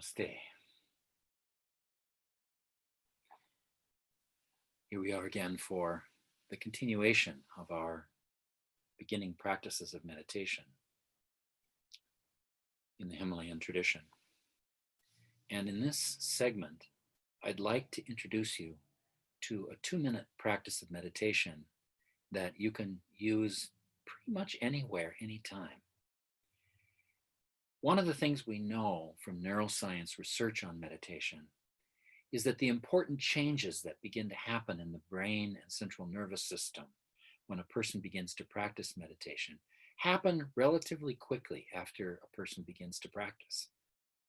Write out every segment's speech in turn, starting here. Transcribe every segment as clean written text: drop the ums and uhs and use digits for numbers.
Namaste. Here we are again for the continuation of our beginning practices of meditation in the Himalayan tradition. And in this segment, I'd like to introduce you to a 2-minute practice of meditation that you can use pretty much anywhere, anytime. One of the things we know from neuroscience research on meditation is that the important changes that begin to happen in the brain and central nervous system when a person begins to practice meditation happen relatively quickly after a person begins to practice.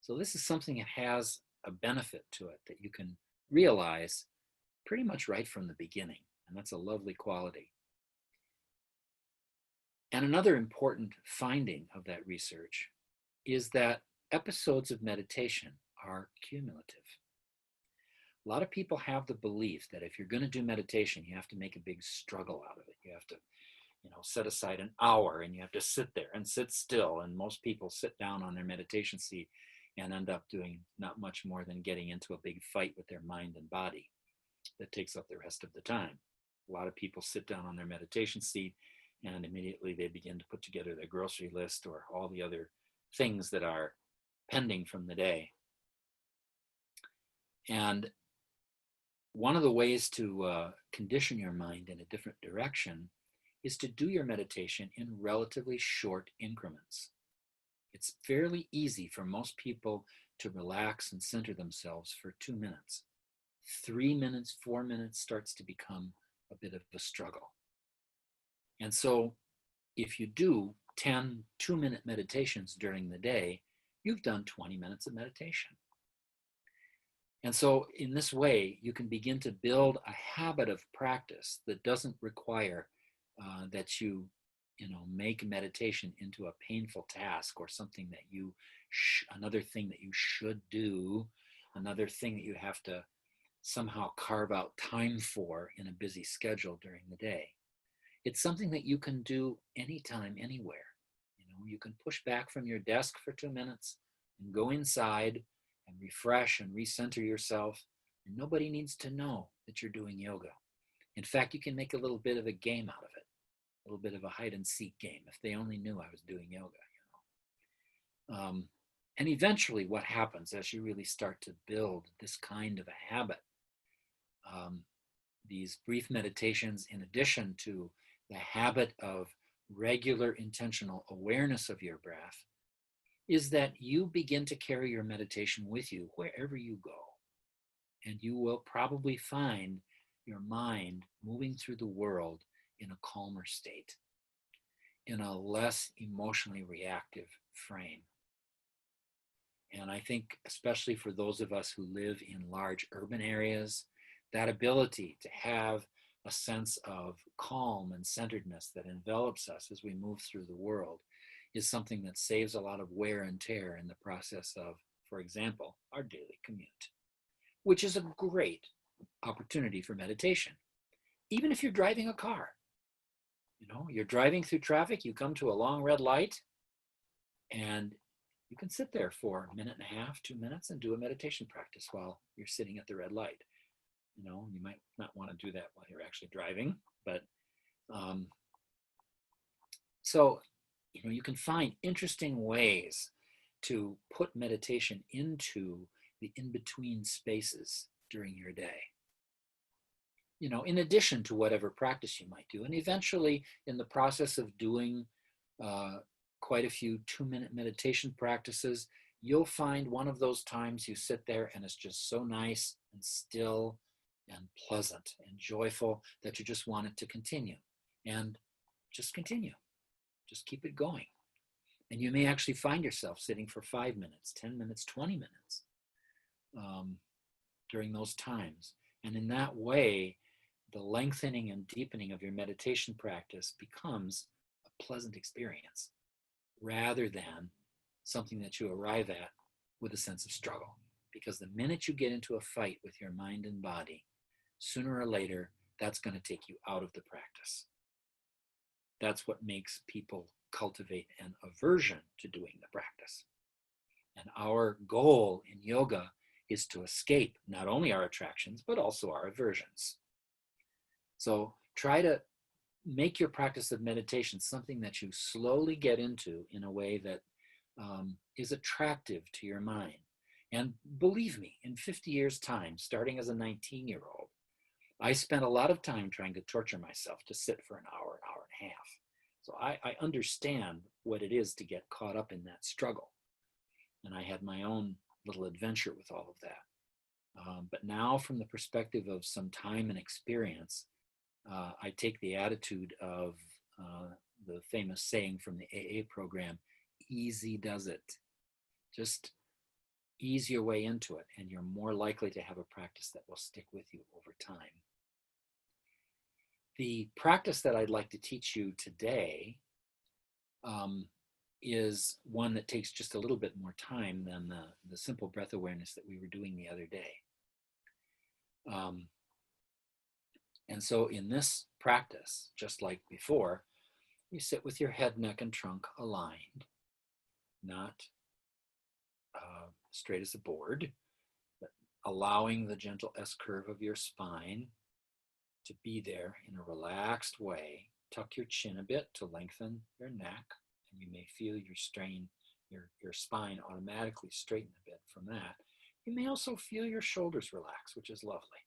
So this is something that has a benefit to it that you can realize pretty much right from the beginning, and that's a lovely quality. And another important finding of that research is that episodes of meditation are cumulative. A lot of people have the belief that if you're going to do meditation, you have to make a big struggle out of it. You have to, set aside an hour and you have to sit there and sit still. And most people sit down on their meditation seat and end up doing not much more than getting into a big fight with their mind and body that takes up the rest of the time. A lot of people sit down on their meditation seat and immediately they begin to put together their grocery list or all the other things that are pending from the day. And one of the ways to condition your mind in a different direction is to do your meditation in relatively short increments. It's fairly easy for most people to relax and center themselves for 2 minutes. 3 minutes, 4 minutes starts to become a bit of a struggle. And so if you do 10 2-minute meditations during the day, you've done 20 minutes of meditation. And so in this way, you can begin to build a habit of practice that doesn't require that you make meditation into a painful task or something that another thing that you should do, another thing that you have to somehow carve out time for in a busy schedule during the day. It's something that you can do anytime, anywhere. You can push back from your desk for 2 minutes and go inside and refresh and recenter yourself. And nobody needs to know that you're doing yoga. In fact, you can make a little bit of a game out of it, a little bit of a hide and seek game. If they only knew I was doing yoga, And eventually what happens as you really start to build this kind of a habit, these brief meditations, in addition to the habit of regular intentional awareness of your breath, is that you begin to carry your meditation with you wherever you go. And you will probably find your mind moving through the world in a calmer state, in a less emotionally reactive frame. And I think, especially for those of us who live in large urban areas, that ability to have a sense of calm and centeredness that envelops us as we move through the world is something that saves a lot of wear and tear in the process of, for example, our daily commute, which is a great opportunity for meditation. Even if you're driving a car, you're driving through traffic, you come to a long red light, and you can sit there for 1.5 minutes, 2 minutes, and do a meditation practice while you're sitting at the red light. You might not want to do that while you're actually driving, but so you can find interesting ways to put meditation into the in-between spaces during your day, in addition to whatever practice you might do. And eventually, in the process of doing quite a few 2-minute meditation practices, you'll find one of those times you sit there and it's just so nice and still and pleasant and joyful that you just want it to continue. And just continue. Just keep it going. And you may actually find yourself sitting for 5 minutes, 10 minutes, 20 minutes during those times. And in that way, the lengthening and deepening of your meditation practice becomes a pleasant experience rather than something that you arrive at with a sense of struggle. Because the minute you get into a fight with your mind and body, sooner or later, that's going to take you out of the practice. That's what makes people cultivate an aversion to doing the practice. And our goal in yoga is to escape not only our attractions, but also our aversions. So try to make your practice of meditation something that you slowly get into in a way that is attractive to your mind. And believe me, in 50 years' time, starting as a 19-year-old, I spent a lot of time trying to torture myself to sit for an hour and a half. So I understand what it is to get caught up in that struggle. And I had my own little adventure with all of that. But now, from the perspective of some time and experience, I take the attitude of the famous saying from the AA program, easy does it. Just ease your way into it, and you're more likely to have a practice that will stick with you over time. The practice that I'd like to teach you today is one that takes just a little bit more time than the simple breath awareness that we were doing the other day. And so in this practice, just like before, you sit with your head, neck, and trunk aligned, not straight as a board, but allowing the gentle S-curve of your spine to be there in a relaxed way. Tuck your chin a bit to lengthen your neck, and you may feel your spine automatically straighten a bit from that. You may also feel your shoulders relax, which is lovely.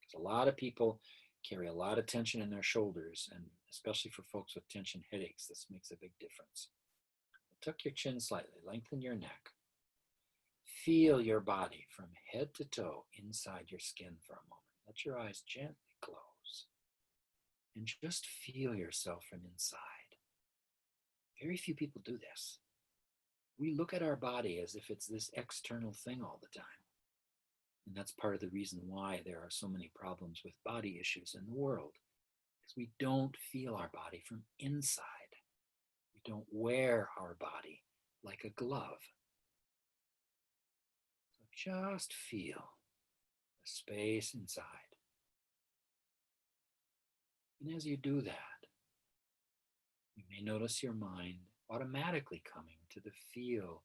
Because a lot of people carry a lot of tension in their shoulders, and especially for folks with tension headaches, this makes a big difference. Tuck your chin slightly, lengthen your neck. Feel your body from head to toe inside your skin for a moment. Let your eyes gently close and just feel yourself from inside. Very few people do this. We look at our body as if it's this external thing all the time. And that's part of the reason why there are so many problems with body issues in the world, because we don't feel our body from inside. We don't wear our body like a glove. So just feel the space inside. And as you do that, you may notice your mind automatically coming to the feel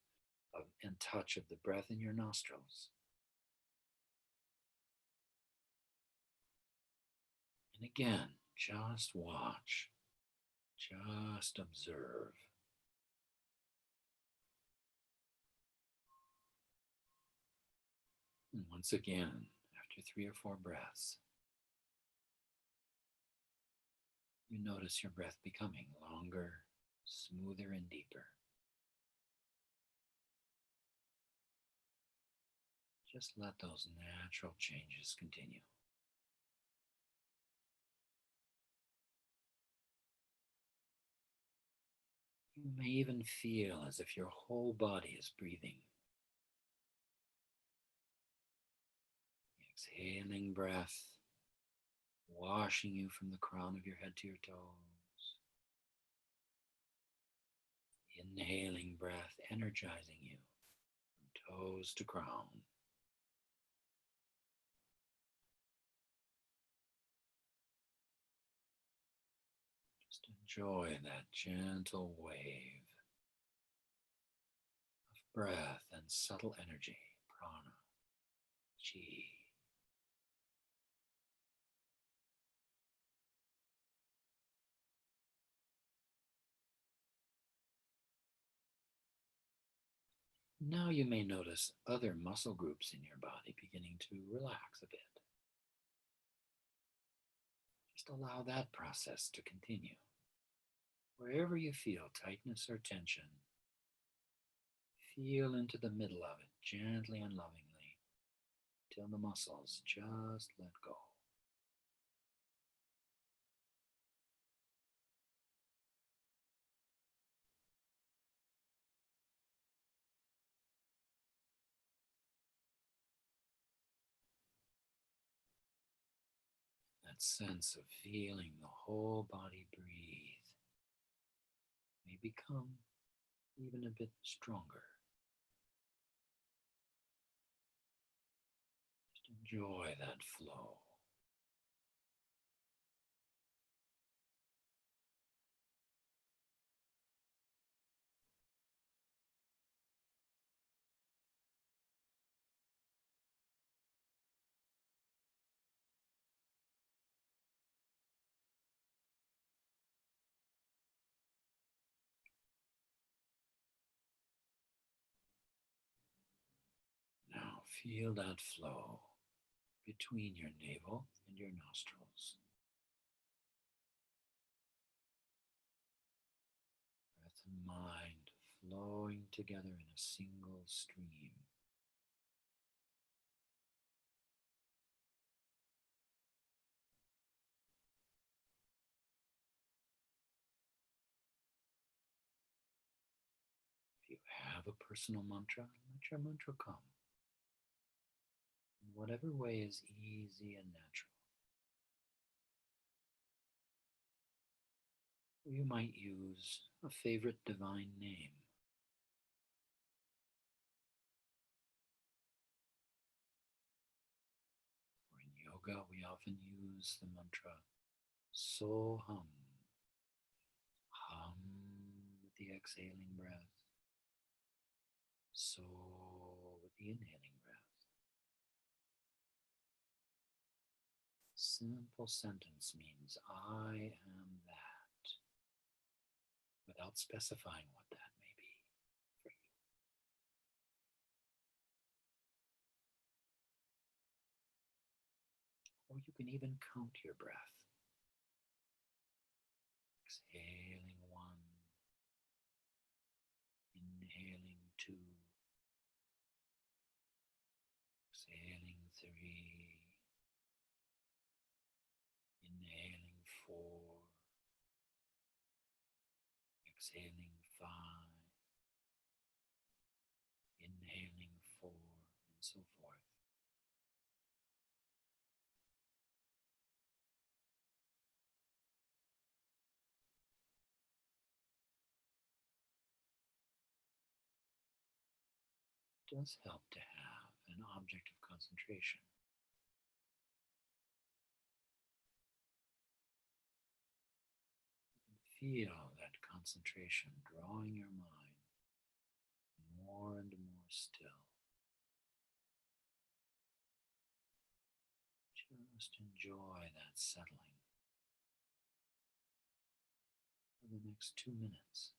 of and touch of the breath in your nostrils. And again, just watch, just observe. And once again, after 3 or 4 breaths, you notice your breath becoming longer, smoother, and deeper. Just let those natural changes continue. You may even feel as if your whole body is breathing. Exhaling breath, washing you from the crown of your head to your toes. Inhaling breath, energizing you from toes to crown. Just enjoy that gentle wave of breath and subtle energy, prana, chi. Now you may notice other muscle groups in your body beginning to relax a bit. Just allow that process to continue. Wherever you feel tightness or tension, feel into the middle of it gently and lovingly till the muscles just let go. That sense of feeling the whole body breathe may become even a bit stronger. Just enjoy that flow. Feel that flow between your navel and your nostrils. Breath and mind flowing together in a single stream. If you have a personal mantra, let your mantra come in whatever way is easy and natural. You might use a favorite divine name. Or in yoga, we often use the mantra Soham. Hum with the exhaling breath. So with the inhaling breath. Simple sentence means I am that, without specifying what that may be for you. Or you can even count your breath. Exhaling 1, inhaling 2, exhaling 3, inhaling 4, exhaling 5, inhaling 4, and so forth. It does help to have an object of concentration. Feel that concentration drawing your mind more and more still. Just enjoy that settling for the next 2 minutes.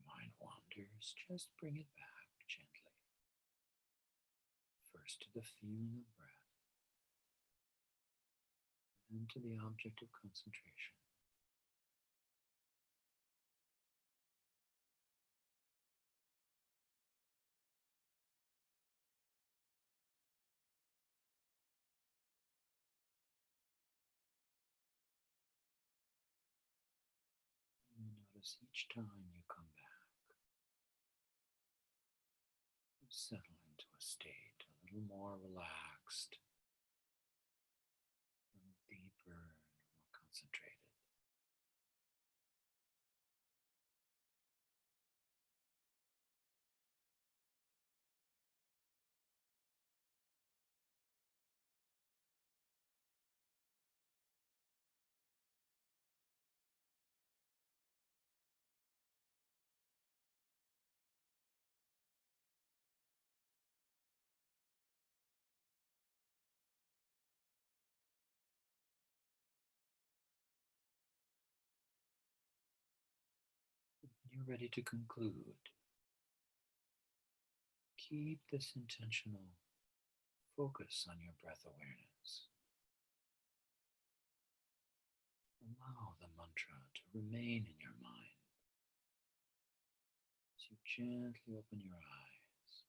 Mind wanders, just bring it back gently. First to the feeling of breath, then to the object of concentration. And notice each time you come back, you settle into a state a little more relaxed, a little deeper and more concentrated. You're ready to conclude. Keep this intentional focus on your breath awareness. Allow the mantra to remain in your mind as you gently open your eyes.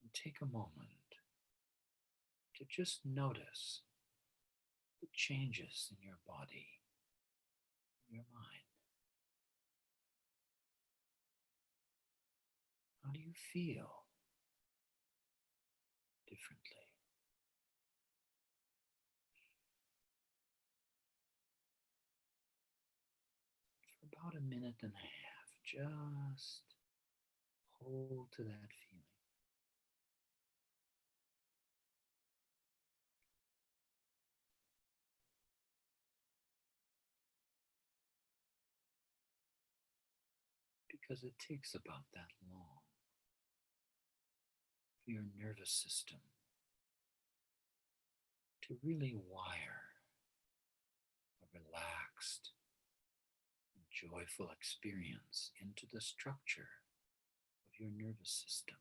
And take a moment to just notice the changes in your body your mind. How do you feel differently? For about a minute and a half, just hold to that feeling. Because it takes about that long for your nervous system to really wire a relaxed, joyful experience into the structure of your nervous system.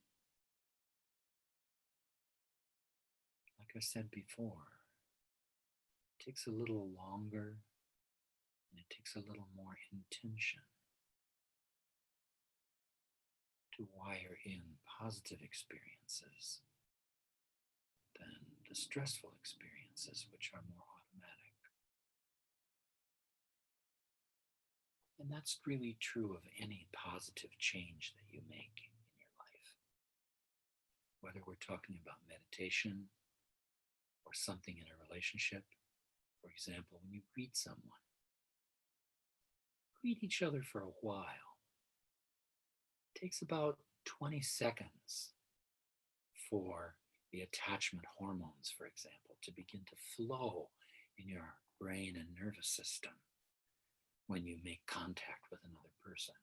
Like I said before, it takes a little longer and it takes a little more intention to wire in positive experiences than the stressful experiences, which are more automatic. And that's really true of any positive change that you make in your life. Whether we're talking about meditation or something in a relationship, for example, when you greet someone, greet each other for a while. It takes about 20 seconds for the attachment hormones, for example, to begin to flow in your brain and nervous system when you make contact with another person.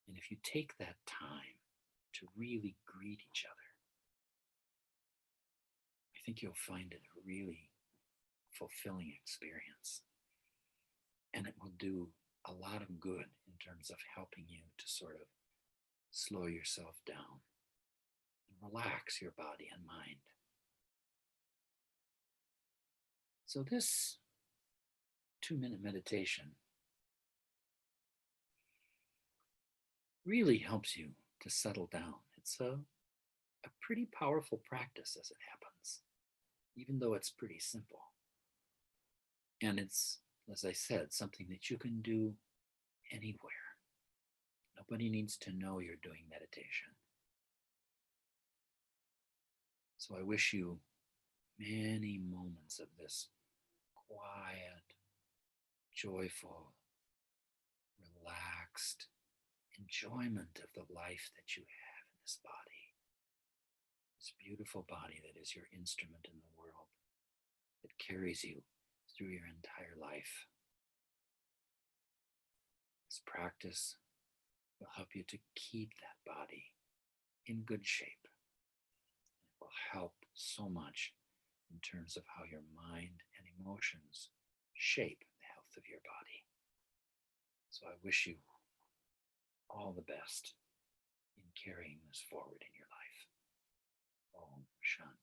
And if you take that time to really greet each other, I think you'll find it a really fulfilling experience. And it will do a lot of good in terms of helping you to sort of slow yourself down and relax your body and mind. So this 2-minute meditation really helps you to settle down. It's a pretty powerful practice as it happens, even though it's pretty simple. And it's, as I said, something that you can do anywhere. Nobody needs to know you're doing meditation. So I wish you many moments of this quiet, joyful, relaxed enjoyment of the life that you have in this body. This beautiful body that is your instrument in the world, that carries you through your entire life. This practice will help you to keep that body in good shape. It will help so much in terms of how your mind and emotions shape the health of your body. So I wish you all the best in carrying this forward in your life. Om Shanti.